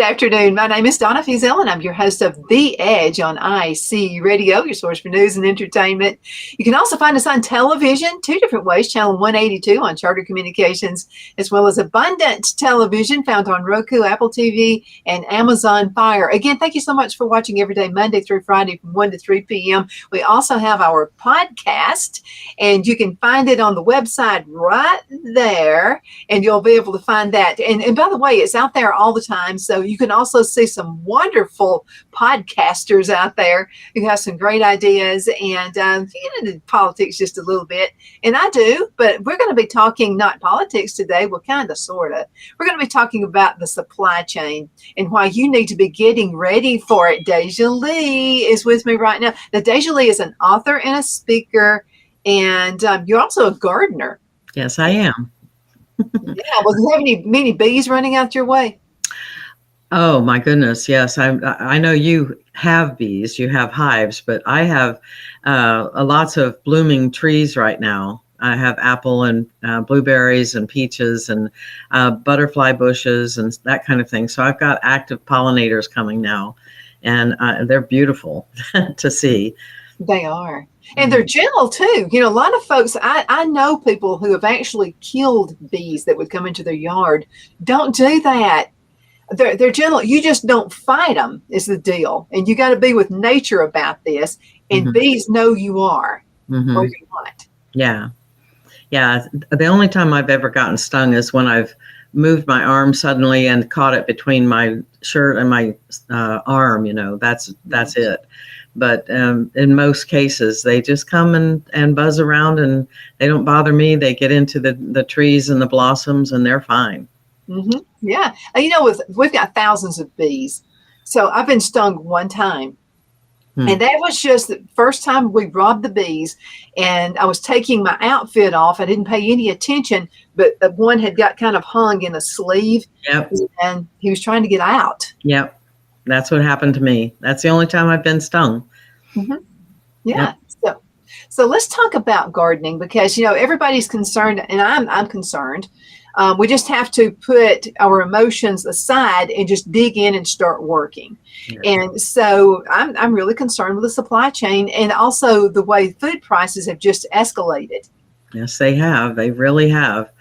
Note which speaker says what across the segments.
Speaker 1: Good afternoon. My name is Donna Fiesel, and I'm your host of The Edge on IC Radio, your source for news and entertainment. You can also find us on television, two different ways, channel 182 on Charter Communications, as well as Abundant Television found on Roku, Apple TV, and Amazon Fire. Again, thank you so much for watching every day, Monday through Friday from 1 to 3 p.m. We also have our podcast, and you can find it on the website right there, and you'll be able to find that. And by the way, it's out there all the time. So you can also see some wonderful podcasters out there who have some great ideas and get into politics just a little bit. And I do, but we're going to be talking not politics today. Well, kind of, sort of. We're going to be talking about the supply chain and why you need to be getting ready for it. DeJoly is with me right now. Now, DeJoly is an author and a speaker, and you're also a gardener.
Speaker 2: Yes, I am.
Speaker 1: Yeah. Well, do you have many bees running out your way?
Speaker 2: Oh my goodness, yes. I know you have bees, you have hives, but I have lots of blooming trees right now. I have apple and blueberries and peaches and butterfly bushes and that kind of thing. So I've got active pollinators coming now, and they're beautiful to see.
Speaker 1: They are. And they're gentle too. You know, a lot of folks, I know people who have actually killed bees that would come into their yard. Don't do that. They're gentle. You just don't fight them is the deal. And you got to be with nature about this. And bees know you are or you're not.
Speaker 2: Yeah. Yeah. The only time I've ever gotten stung is when I've moved my arm suddenly and caught it between my shirt and my arm. You know, that's it. But in most cases, they just come and buzz around, and they don't bother me. They get into the trees and the blossoms, and they're fine.
Speaker 1: Yeah. You know, we've got thousands of bees. So I've been stung one time. And that was just the first time we robbed the bees. And I was taking my outfit off. I didn't pay any attention, but the one had got kind of hung in a sleeve.
Speaker 2: Yep.
Speaker 1: And he was trying to get out.
Speaker 2: Yep. That's what happened to me. That's the only time I've been stung.
Speaker 1: Yeah. Yep. So let's talk about gardening, because, you know, everybody's concerned, and I'm concerned. We just have to put our emotions aside and just dig in and start working. Yeah. And so I'm really concerned with the supply chain and also the way food prices have just escalated.
Speaker 2: Yes, they have. They really have.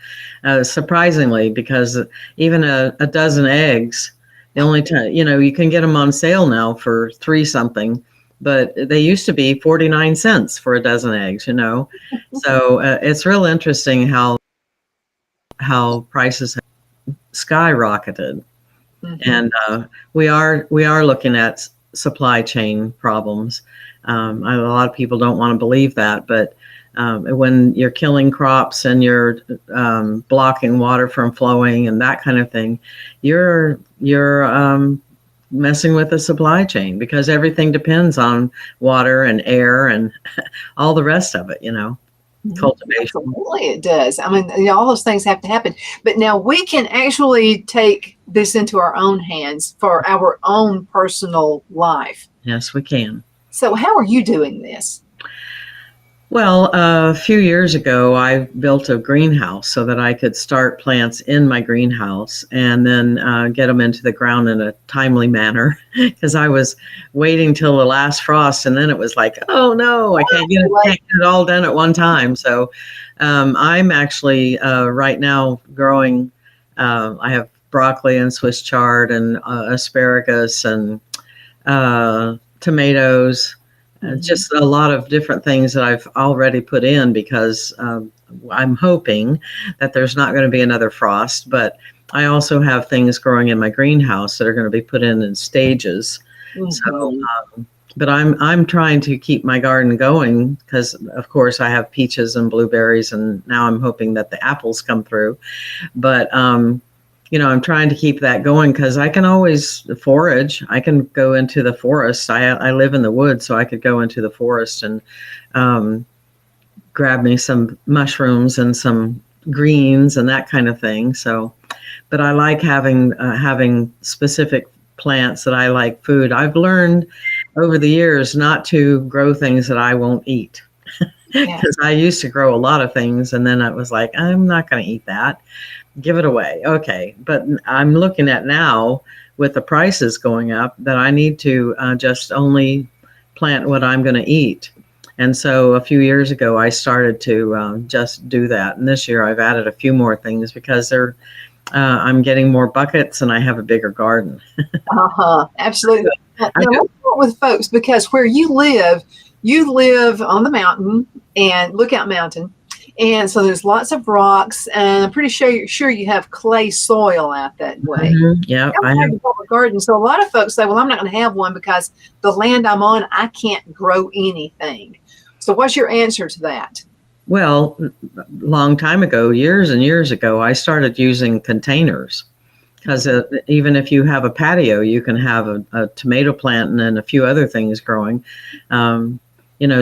Speaker 2: Surprisingly, because even a dozen eggs, the only time, you know, you can get them on sale now for $3 something, but they used to be 49 cents for a dozen eggs, you know. So it's real interesting how prices have skyrocketed. And we are looking at supply chain problems. A lot of people don't want to believe that, but when you're killing crops and you're blocking water from flowing and that kind of thing, you're messing with the supply chain, because everything depends on water and air and all the rest of it, you know. Cultivation.
Speaker 1: Absolutely, it does. I mean, you know, all those things have to happen. But now we can actually take this into our own hands for our own personal life.
Speaker 2: Yes, we can.
Speaker 1: So how are you doing this?
Speaker 2: Well, a few years ago, I built a greenhouse so that I could start plants in my greenhouse and then get them into the ground in a timely manner, because I was waiting till the last frost, and then it was like, oh no, I can't get it all done at one time. So I'm actually right now growing, I have broccoli and Swiss chard and asparagus and tomatoes. Just a lot of different things that I've already put in, because I'm hoping that there's not going to be another frost. But I also have things growing in my greenhouse that are going to be put in stages. So, but I'm trying to keep my garden going, because of course I have peaches and blueberries, and now I'm hoping that the apples come through. But you know, I'm trying to keep that going, because I can always forage. I can go into the forest. I live in the woods, so I could go into the forest and grab me some mushrooms and some greens and that kind of thing. So, but I like having specific plants that I like food. I've learned over the years not to grow things that I won't eat. Because I used to grow a lot of things, and then I was like, I'm not going to eat that. Give it away. Okay. But I'm looking at now with the prices going up that I need to just only plant what I'm going to eat. And so a few years ago, I started to just do that. And this year I've added a few more things because I'm getting more buckets and I have a bigger garden.
Speaker 1: Absolutely. Now, let's start with folks, because where you live on the mountain and Lookout Mountain. And so there's lots of rocks, and I'm pretty sure you have clay soil out that way.
Speaker 2: Mm-hmm. Yeah, I have
Speaker 1: a garden. So a lot of folks say, well, I'm not going to have one because the land I'm on, I can't grow anything. So what's your answer to that?
Speaker 2: Well, long time ago, years and years ago, I started using containers because even if you have a patio, you can have a tomato plant and then a few other things growing.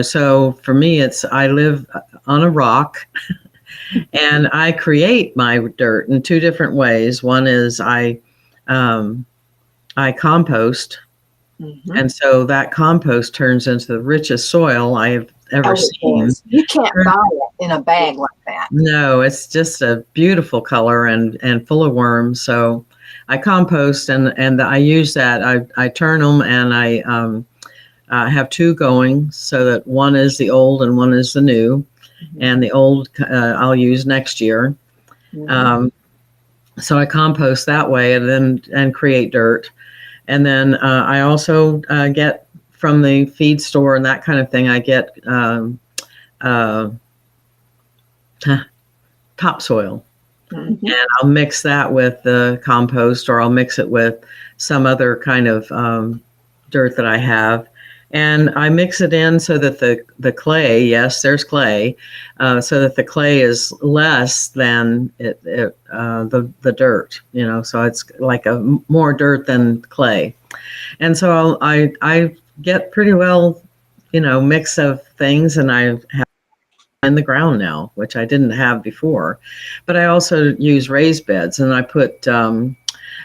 Speaker 2: So for me, I live on a rock and I create my dirt in two different ways. One is I compost. Mm-hmm. And so that compost turns into the richest soil I have ever seen.
Speaker 1: You can't buy it in a bag like that.
Speaker 2: No, it's just a beautiful color and full of worms. So I compost and I use that. I turn them and I have two going so that one is the old and one is the new. Mm-hmm. And the old I'll use next year. Mm-hmm. So I compost that way and create dirt. And then I also get from the feed store and that kind of thing, I get topsoil. Mm-hmm. And I'll mix that with the compost, or I'll mix it with some other kind of dirt that I have. And I mix it in so that the clay, yes, there's clay, so that the clay is less than the dirt, so it's like more dirt than clay. And so I get pretty well, mix of things, and I have in the ground now, which I didn't have before. But I also use raised beds, and I put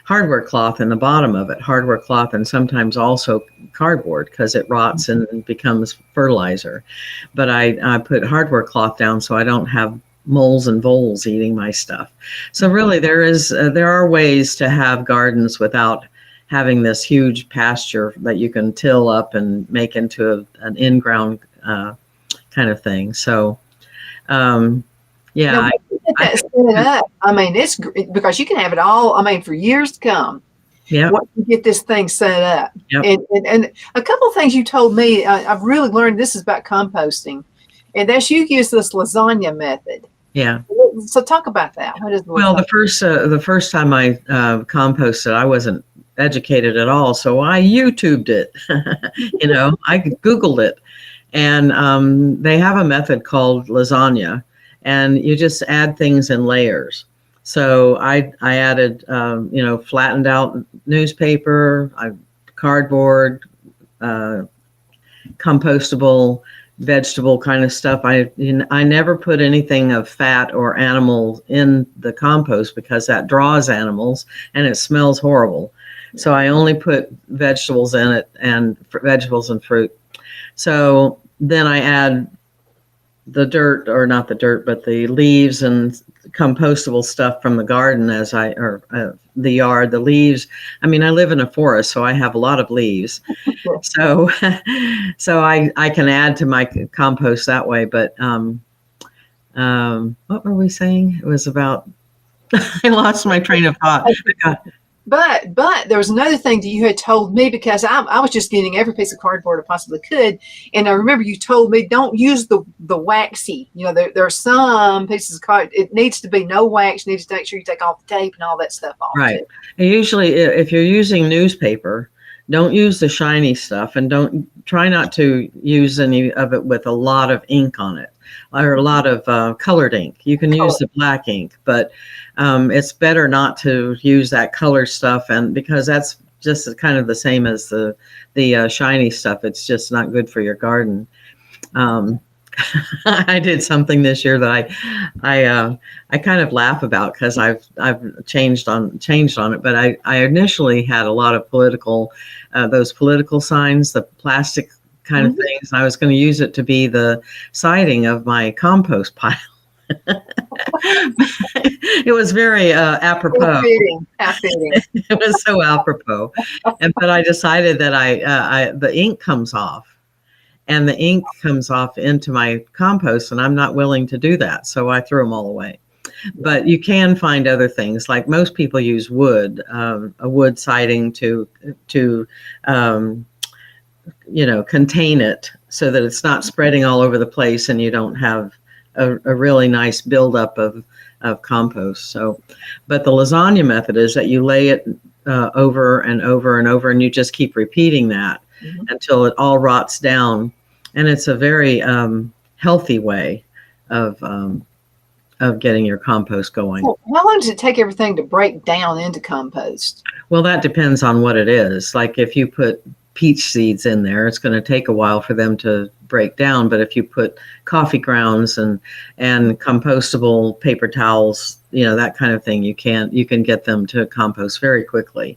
Speaker 2: hardware cloth in the bottom of it, hardware cloth, and sometimes also cardboard because it rots and becomes fertilizer. But I put hardware cloth down so I don't have moles and voles eating my stuff. So really there are ways to have gardens without having this huge pasture that you can till up and make into an in-ground kind of thing. So yeah.
Speaker 1: It's because you can have it all, for years to come.
Speaker 2: Yeah.
Speaker 1: Once you get this thing set up.
Speaker 2: Yep.
Speaker 1: And a couple of things you told me, I've really learned this is about composting. And that's you use this lasagna method.
Speaker 2: Yeah.
Speaker 1: So talk about that. What is
Speaker 2: the first time I composted, I wasn't educated at all. So I YouTubed it, I Googled it. And they have a method called lasagna, and you just add things in layers. So I added, flattened out newspaper, cardboard, compostable, vegetable kind of stuff. I never put anything of fat or animal in the compost because that draws animals and it smells horrible. So I only put vegetables in it, and vegetables and fruit. So then I add the dirt, or not the dirt, but the leaves and compostable stuff from the garden the yard, the leaves. I live in a forest, so I have a lot of leaves. So I can add to my compost that way. But what were we saying? It was about, I lost my train of thought.
Speaker 1: But there was another thing that you had told me, because I was just getting every piece of cardboard I possibly could. And I remember you told me, don't use the waxy. There are some pieces of card. It needs to be no wax. You need to make sure you take off the tape and all that stuff off.
Speaker 2: Right. And usually if you're using newspaper, don't use the shiny stuff, and don't try not to use any of it with a lot of ink on it, or a lot of colored ink. You can use the black ink, but it's better not to use that color stuff, and because that's just kind of the same as the shiny stuff. It's just not good for your garden. I did something this year that I kind of laugh about because I've changed on it. But I initially had a lot of those political signs, the plastic kind of things. And I was going to use it to be the siding of my compost pile. It was very apropos.
Speaker 1: How fitting.
Speaker 2: It was so apropos. But I decided that the ink comes off. And the ink comes off into my compost, and I'm not willing to do that. So I threw them all away. But you can find other things. Like most people use wood, a wood siding to contain it so that it's not spreading all over the place and you don't have a really nice buildup of compost. So, but the lasagna method is that you lay it over and over and over, and you just keep repeating that until it all rots down. And it's a very healthy way of getting your compost going.
Speaker 1: Well, how long does it take everything to break down into compost?
Speaker 2: Well, that depends on what it is. Like if you put peach seeds in there, it's going to take a while for them to break down. But if you put coffee grounds and compostable paper towels, that kind of thing, you can get them to compost very quickly.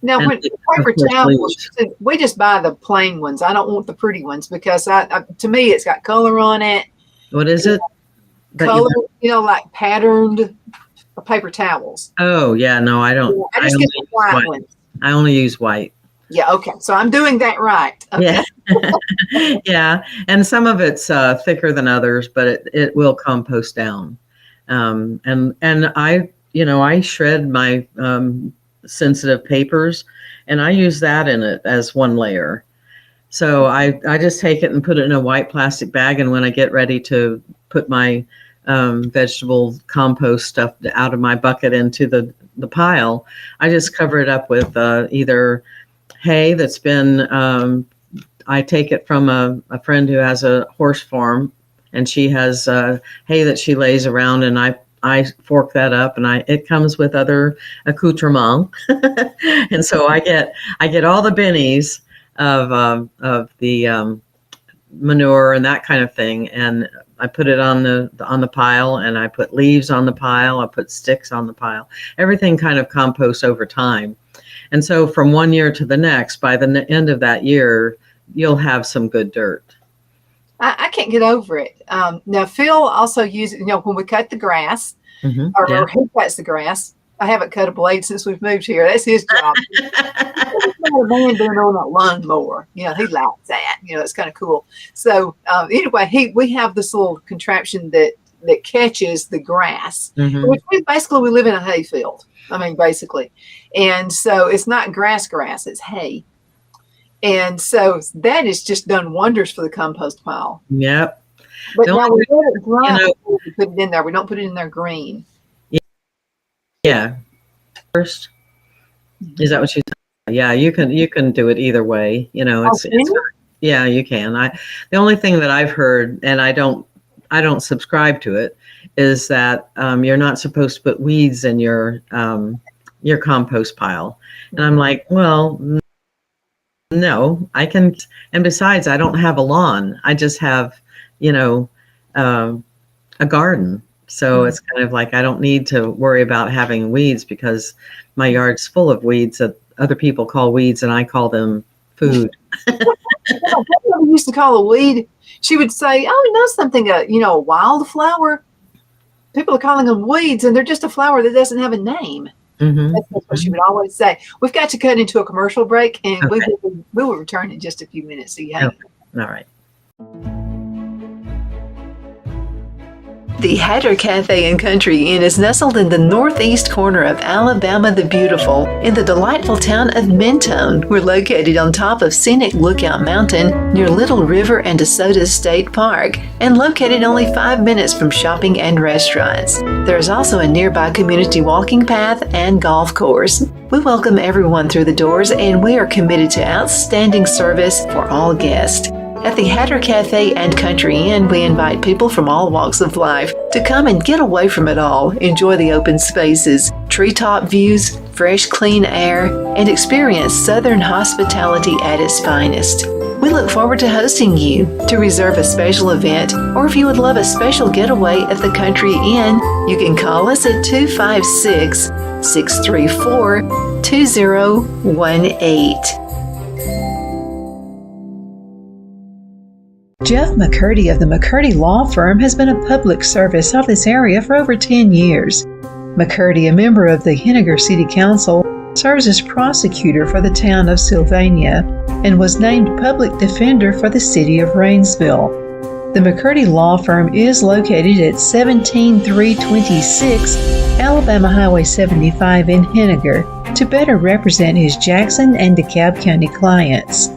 Speaker 1: Now, when paper towels, we just buy the plain ones. I don't want the pretty ones because to me, it's got color on it.
Speaker 2: What is it?
Speaker 1: Color, like patterned paper towels.
Speaker 2: Oh, yeah. No, I don't.
Speaker 1: I just get the white ones.
Speaker 2: I only use white.
Speaker 1: Yeah. Okay. So I'm doing that right. Okay.
Speaker 2: Yeah. Yeah. And some of it's thicker than others, but it will compost down. And I shred my sensitive papers, and I use that in it as one layer. So I just take it and put it in a white plastic bag, and when I get ready to put my vegetable compost stuff out of my bucket into the pile, I just cover it up with either hay that's been I take it from a friend who has a horse farm, and she has hay that she lays around, and I fork that up, and it comes with other accoutrements. And so I get all the bennies of the manure and that kind of thing, and I put it on the pile, and I put leaves on the pile, I put sticks on the pile. Everything kind of composts over time. And so from one year to the next, by the end of that year, you'll have some good dirt.
Speaker 1: I can't get over it. Now, Phil also uses, when we cut the grass, or he cuts the grass. I haven't cut a blade since we've moved here. That's his job. He's not a man doing on a lawnmower. He likes that. It's kind of cool. So anyway, we have this little contraption that catches the grass, which basically we live in a hay field. I mean, basically. And so it's not grass, it's hay. And so that has just done wonders for the compost pile.
Speaker 2: Yep.
Speaker 1: But now we let it dry before we put it in there. We don't put it in there green.
Speaker 2: Yeah. First, is that what you said? Yeah, you can do it either way. It's yeah, you can. The only thing that I've heard, and I don't subscribe to it, is that you're not supposed to put weeds in your compost pile. And I'm like, well, no, I can. And besides, I don't have a lawn. I just have, a garden. So it's kind of like I don't need to worry about having weeds because my yard's full of weeds that other people call weeds and I call them food.
Speaker 1: We used to call a weed. She would say, "Oh, something, a wildflower." People are calling them weeds, and they're just a flower that doesn't have a name. That's what she would always say. We've got to cut into a commercial break, and we will return in just a few minutes. So
Speaker 2: All right.
Speaker 1: The Hatter Cafe and Country Inn is nestled in the northeast corner of Alabama the Beautiful in the delightful town of Mentone. We're located on top of scenic Lookout Mountain near Little River and DeSoto State Park and located only 5 minutes from shopping and restaurants. There is also a nearby community walking path and golf course. We welcome everyone through the doors and we are committed to outstanding service for all guests. At the Hatter Cafe and Country Inn, we invite people from all walks of life to come and get away from it all, enjoy the open spaces, treetop views, fresh, clean air, and experience Southern hospitality at its finest. We look forward to hosting you. To reserve a special event, or if you would love a special getaway at the Country Inn, you can call us at 256-634-2018. Jeff McCurdy of the McCurdy Law Firm has been a public service of this area for over 10 years. McCurdy, a member of the Henniger City Council, serves as prosecutor for the town of Sylvania and was named public defender for the city of Rainsville. The McCurdy Law Firm is located at 17326 Alabama Highway 75 in Henniger to better represent his Jackson and DeKalb County clients.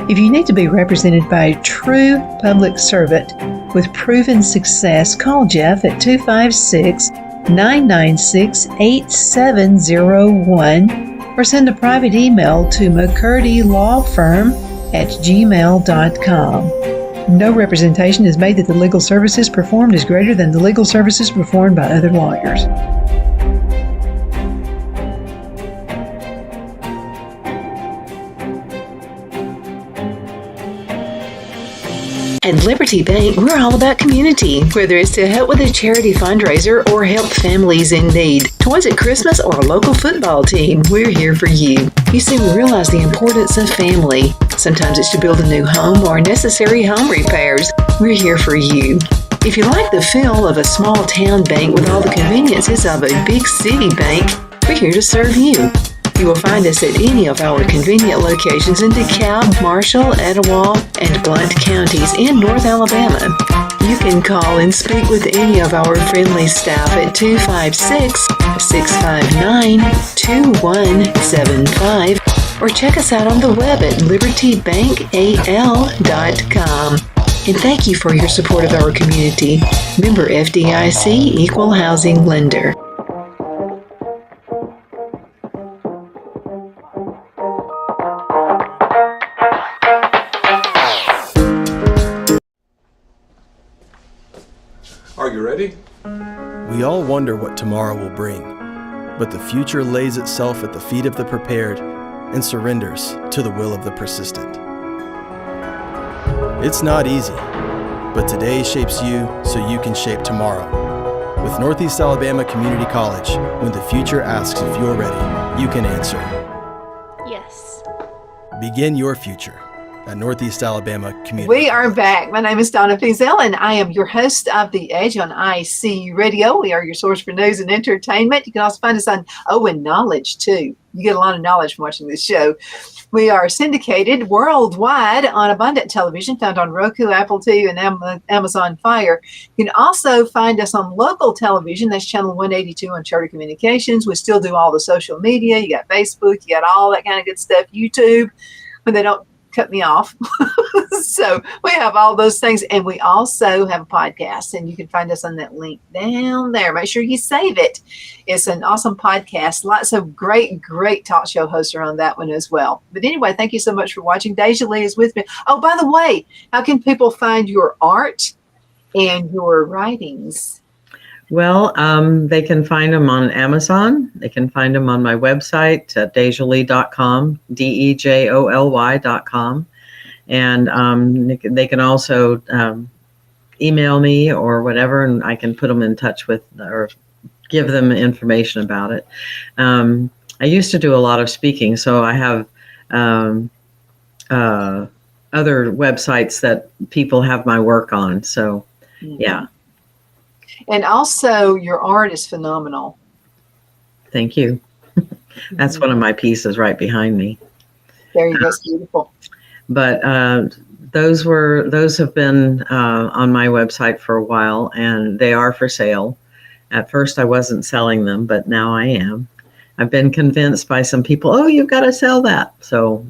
Speaker 1: If you need to be represented by a true public servant with proven success, call Jeff at 256-996-8701 or send a private email to mccurdylawfirm@gmail.com. No representation is made that the legal services performed is greater than the legal services performed by other lawyers. At Liberty Bank, we're all about community, whether it's to help with a charity fundraiser or help families in need. Toys at Christmas or a local football team, we're here for you. You see, we realize the importance of family. Sometimes it's to build a new home or necessary home repairs. We're here for you. If you like the feel of a small town bank with all the conveniences of a big city bank, we're here to serve you. You will find us at any of our convenient locations in DeKalb, Marshall, Etowah, and Blount counties in North Alabama. You can call and speak with any of our friendly staff at 256-659-2175 or check us out on the web at libertybankal.com. And thank you for your support of our community. Member FDIC Equal Housing Lender.
Speaker 3: Are you ready?
Speaker 4: We all wonder what tomorrow will bring, but the future lays itself at the feet of the prepared and surrenders to the will of the persistent. It's not easy, but today shapes you so you can shape tomorrow. With Northeast Alabama Community College, when the future asks if you're ready, you can answer.
Speaker 5: Yes.
Speaker 4: Begin your future at Northeast Alabama Community.
Speaker 1: We are back. My name is Donna Fiesel, and I am your host of The Edge on IC Radio. We are your source for news and entertainment. You can also find us on and knowledge, too. You get a lot of knowledge from watching this show. We are syndicated worldwide on Abundant Television, found on Roku, Apple TV, and Amazon Fire. You can also find us on local television. That's channel 182 on Charter Communications. We still do all the social media. You got Facebook. You got all that kind of good stuff. YouTube, when they don't cut me off. So we have all those things, and we also have a podcast, and you can find us on that link down there. Make sure you save it. It's an awesome podcast. Lots of great talk show hosts are on that one as well. But anyway, thank you so much for watching. DeJoly is with me. Oh, by the way, how can people find your art and your writings?
Speaker 2: Well, they can find them on Amazon. They can find them on my website at DeJoly.com, DeJoly.com. And they can also email me or whatever, and I can put them in touch with or give them information about it. I used to do a lot of speaking, so I have other websites that people have my work on. So, yeah.
Speaker 1: And also, your art is phenomenal.
Speaker 2: Thank you. That's one of my pieces right behind me.
Speaker 1: There you go. It's beautiful.
Speaker 2: But those have been on my website for a while, and they are for sale. At first, I wasn't selling them, but now I am. I've been convinced by some people, oh, you've got to sell that. So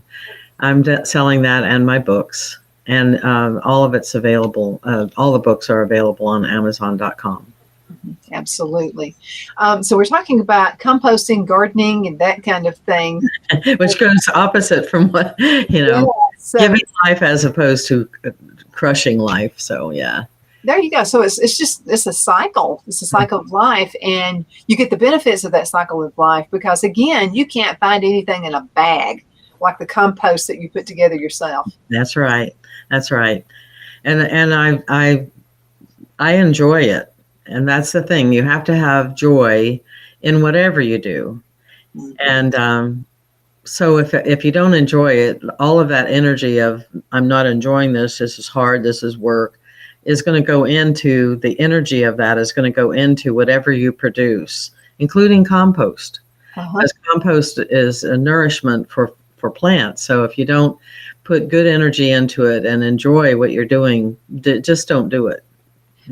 Speaker 2: I'm selling that and my books. And all of it's available. All the books are available on Amazon.com.
Speaker 1: Absolutely. So we're talking about composting, gardening, and that kind of thing.
Speaker 2: Which goes opposite from what,
Speaker 1: So,
Speaker 2: giving life as opposed to crushing life. So, yeah.
Speaker 1: There you go. So it's a cycle. It's a cycle of life. And you get the benefits of that cycle of life because, again, you can't find anything in a bag like the compost that you put together yourself.
Speaker 2: That's right. That's right. And I enjoy it. And that's the thing. You have to have joy in whatever you do. And So if you don't enjoy it, all of that energy of I'm not enjoying this, this is hard, this is work, is going to go into the energy of that is going to go into whatever you produce, including compost. Because compost is a nourishment for plants. So if you don't put good energy into it and enjoy what you're doing, just don't do it.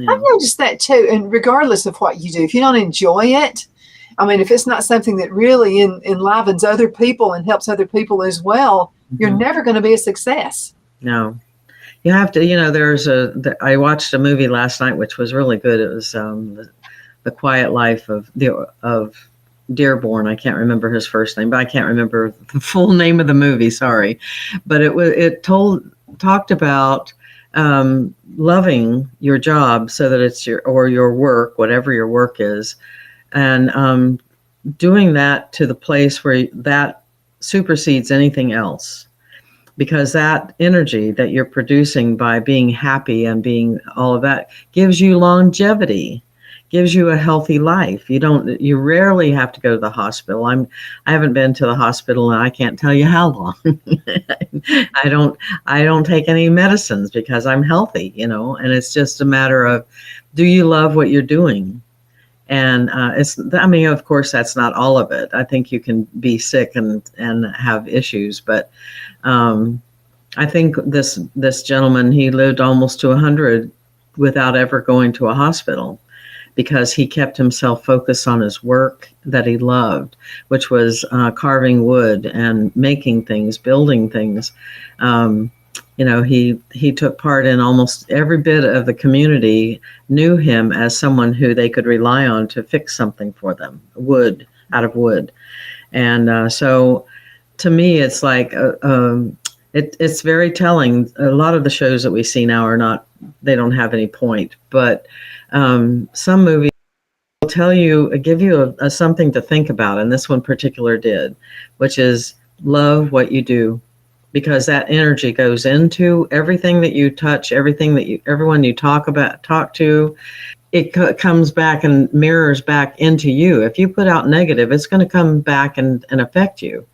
Speaker 1: I've noticed that too. And regardless of what you do, if you don't enjoy it, I mean, if it's not something that really enlivens other people and helps other people as well, you're never going to be a success.
Speaker 2: No. You have to, I watched a movie last night, which was really good. It was The Quiet Life of Dearborn. I can't remember his first name, but I can't remember the full name of the movie. Sorry. But it talked about loving your job so that it's your work, whatever your work is, and doing that to the place where that supersedes anything else. Because that energy that you're producing by being happy and being all of that gives you longevity, gives you a healthy life. You rarely have to go to the hospital. I haven't been to the hospital and I can't tell you how long. I don't take any medicines because I'm healthy, and it's just a matter of, do you love what you're doing? And of course, that's not all of it. I think you can be sick and have issues, but I think this gentleman, he lived almost to 100 without ever going to a hospital because he kept himself focused on his work that he loved, which was carving wood and making things, building things. He took part in almost every bit of the community, knew him as someone who they could rely on to fix something for them, out of wood. And so to me, it's like, it's very telling. A lot of the shows that we see now they don't have any point, but some movies will give you a something to think about. And this one particular did, which is love what you do. Because that energy goes into everything that you touch, everyone you talk to, it comes back and mirrors back into you. If you put out negative, it's going to come back and affect you.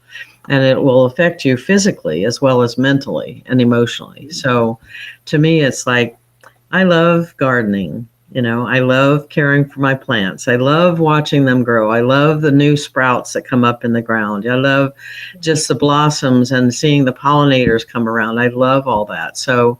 Speaker 2: And it will affect you physically as well as mentally and emotionally. So to me, it's like, I love gardening. I love caring for my plants. I love watching them grow. I love the new sprouts that come up in the ground. I love just the blossoms and seeing the pollinators come around. I love all that. So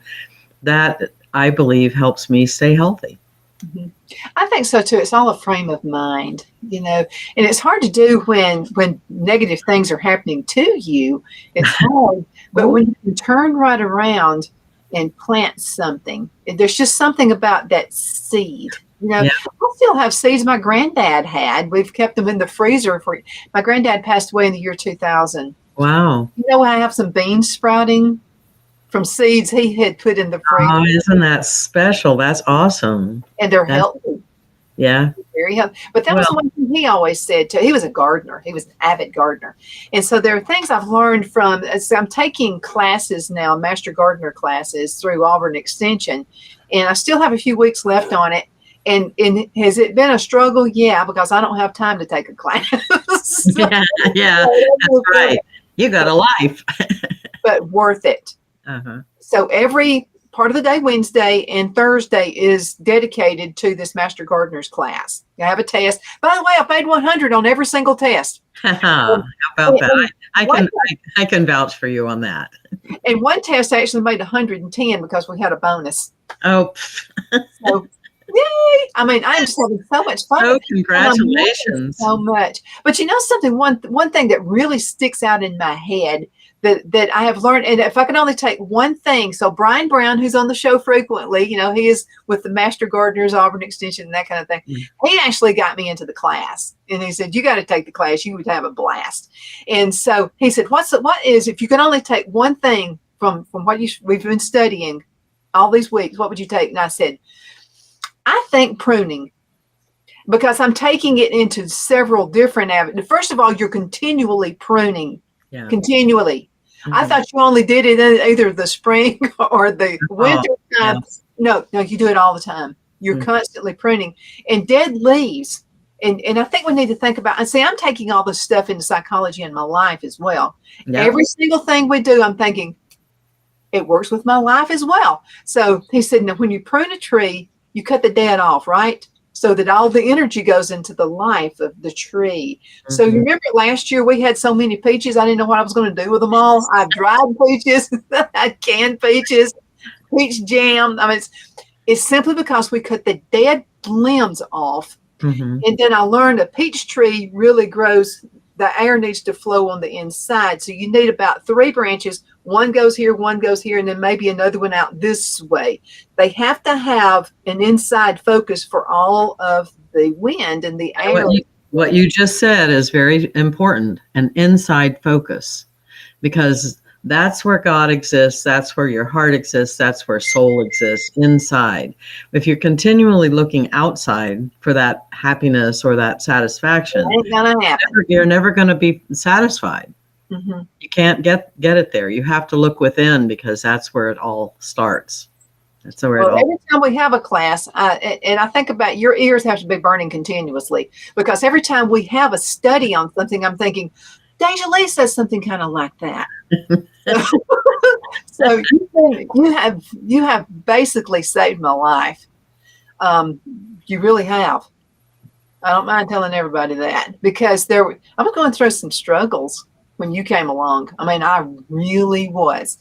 Speaker 2: that, I believe, helps me stay healthy.
Speaker 1: Mm-hmm. I think so too. It's all a frame of mind, and it's hard to do when negative things are happening to you. It's hard, but when you can turn right around and plant something, there's just something about that seed. I still have seeds my granddad had. We've kept them in the freezer my granddad passed away in the year 2000.
Speaker 2: Wow.
Speaker 1: I have some beans sprouting from seeds he had put in the freezer.
Speaker 2: Oh, isn't that special? That's awesome.
Speaker 1: And they're healthy.
Speaker 2: Yeah.
Speaker 1: Very healthy. But that was one thing he always said too. He was a gardener. He was an avid gardener. And so there are things I've learned from, as I'm taking classes now, master gardener classes through Auburn Extension, and I still have a few weeks left on it. And has it been a struggle? Yeah, because I don't have time to take a class.
Speaker 2: Yeah, that's right. You got a life.
Speaker 1: But worth it.
Speaker 2: Uh-huh.
Speaker 1: So every part of the day, Wednesday and Thursday, is dedicated to this Master Gardener's class. I have a test. By the way, I paid $100 on every single test.
Speaker 2: How about that? I can vouch for you on that.
Speaker 1: And one test I actually made 110 because we had a bonus.
Speaker 2: Oh.
Speaker 1: So, yay! I mean, I'm just having so much fun.
Speaker 2: Oh, congratulations.
Speaker 1: So much. But something, one thing that really sticks out in my head that I have learned, and if I can only take one thing, so Brian Brown, who's on the show frequently, he is with the Master Gardeners, Auburn Extension, and that kind of thing. Mm-hmm. He actually got me into the class, and he said, "You got to take the class. You would have a blast." And so he said, "What is if you can only take one thing from what we've been studying all these weeks? What would you take?" And I said, "I think pruning." Because I'm taking it into several different avenues. First of all, you're continually pruning. Yeah. Continually. Mm-hmm. I thought you only did it in either the spring or the winter time. Yeah. No, you do it all the time. You're constantly pruning. And dead leaves And I think we need to think about, and see, I'm taking all this stuff into psychology in my life as well.
Speaker 2: Yeah.
Speaker 1: Every single thing we do, I'm thinking, it works with my life as well. So he said, now when you prune a tree, you cut the dead off, right? So that all the energy goes into the life of the tree. So you remember last year we had so many peaches, I didn't know what I was going to do with them all. I dried peaches, I canned peaches, peach jam. I mean, it's simply because we cut the dead limbs off. And then I learned a peach tree really grows, the air needs to flow on the inside. So you need about 3 branches. One goes here, and then maybe another one out this way. They have to have an inside focus for all of the wind and the air.
Speaker 2: What you just said is very important, an inside focus, because that's where God exists. That's where your heart exists. That's where soul exists, inside. If you're continually looking outside for that happiness or that satisfaction,
Speaker 1: It ain't gonna happen.
Speaker 2: you're never going to be satisfied. You can't get it there. You have to look within, because that's where it all starts. That's where
Speaker 1: Well, every time we have a class, and I think about your ears have to be burning continuously, because every time we have a study on something, I'm thinking, DeJoly says something kind of like that. So you have basically saved my life. You really have. I don't mind telling everybody that, because I was going through some struggles when you came along. I mean, I really was.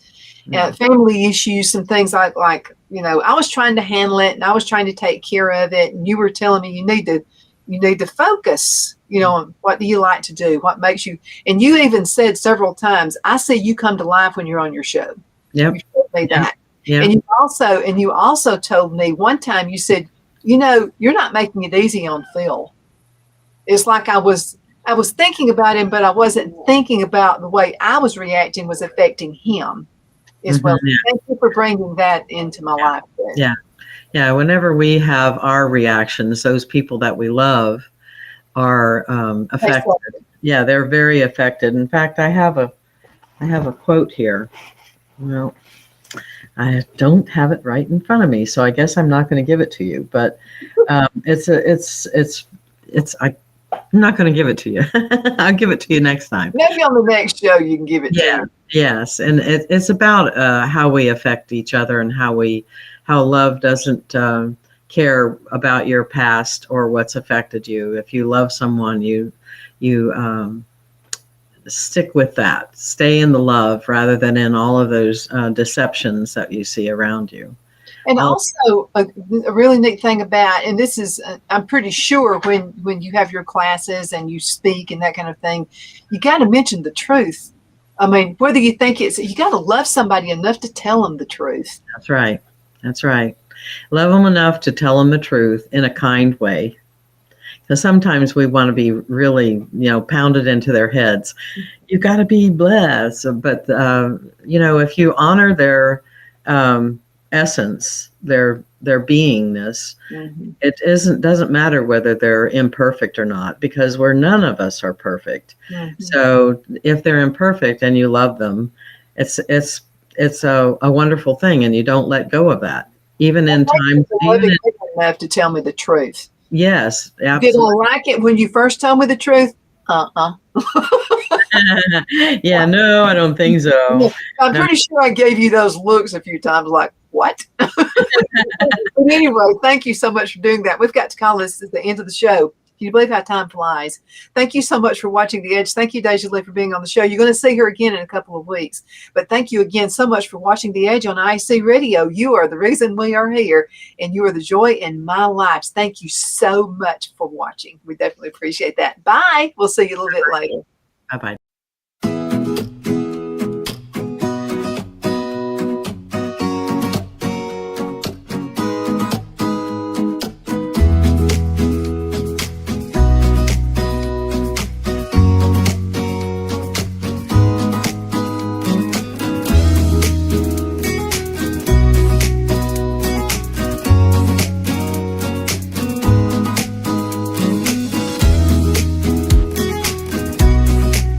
Speaker 1: Family issues, some things like I was trying to handle it and I was trying to take care of it, and you were telling me you need to focus. What do you like to do? What makes you? And you even said several times, I see you come to life when you're on your show.
Speaker 2: Yep.
Speaker 1: You told me that.
Speaker 2: Yeah.
Speaker 1: And you also told me one time, you said, you're not making it easy on Phil. It's like I was thinking about him, but I wasn't thinking about the way I was reacting was affecting him as well.
Speaker 2: Yeah.
Speaker 1: Thank you for bringing that into my life.
Speaker 2: Yeah. Yeah. Whenever we have our reactions, those people that we love are affected. Yeah, they're very affected. In fact, I have a quote here. Well, I don't have it right in front of me, so I guess I'm not going to give it to you. But I'm not going to give it to you. I'll give it to you next time.
Speaker 1: Maybe on the next show you can give it to me.
Speaker 2: Yes, and it's about how we affect each other, and how love doesn't care about your past or what's affected you. If you love someone, you stick with that. Stay in the love rather than in all of those deceptions that you see around you.
Speaker 1: And also a really neat thing about, and this is, I'm pretty sure when you have your classes and you speak and that kind of thing, you got to mention the truth. I mean, whether you think you got to love somebody enough to tell them the truth.
Speaker 2: That's right. That's right. Love them enough to tell them the truth in a kind way. Because sometimes we want to be really, pounded into their heads. You got to be blessed. But, if you honor their essence, their beingness, it doesn't matter whether they're imperfect or not, because none of us are perfect. So if they're imperfect and you love them, it's a wonderful thing, and you don't let go of that, even in times.
Speaker 1: Enough to tell me the truth.
Speaker 2: Yes, absolutely.
Speaker 1: Did I like it when you first told me the truth?
Speaker 2: Yeah, no, I don't think so.
Speaker 1: I'm pretty sure I gave you those looks a few times, like, what? But anyway, thank you so much for doing that. We've got to call this at the end of the show. Can you believe how time flies? Thank you so much for watching The Edge. Thank you, DeJoly, for being on the show. You're going to see her again in a couple of weeks. But thank you again so much for watching The Edge on IC Radio. You are the reason we are here, and you are the joy in my life. Thank you so much for watching. We definitely appreciate that. Bye. We'll see you a little bit later.
Speaker 2: Bye-bye.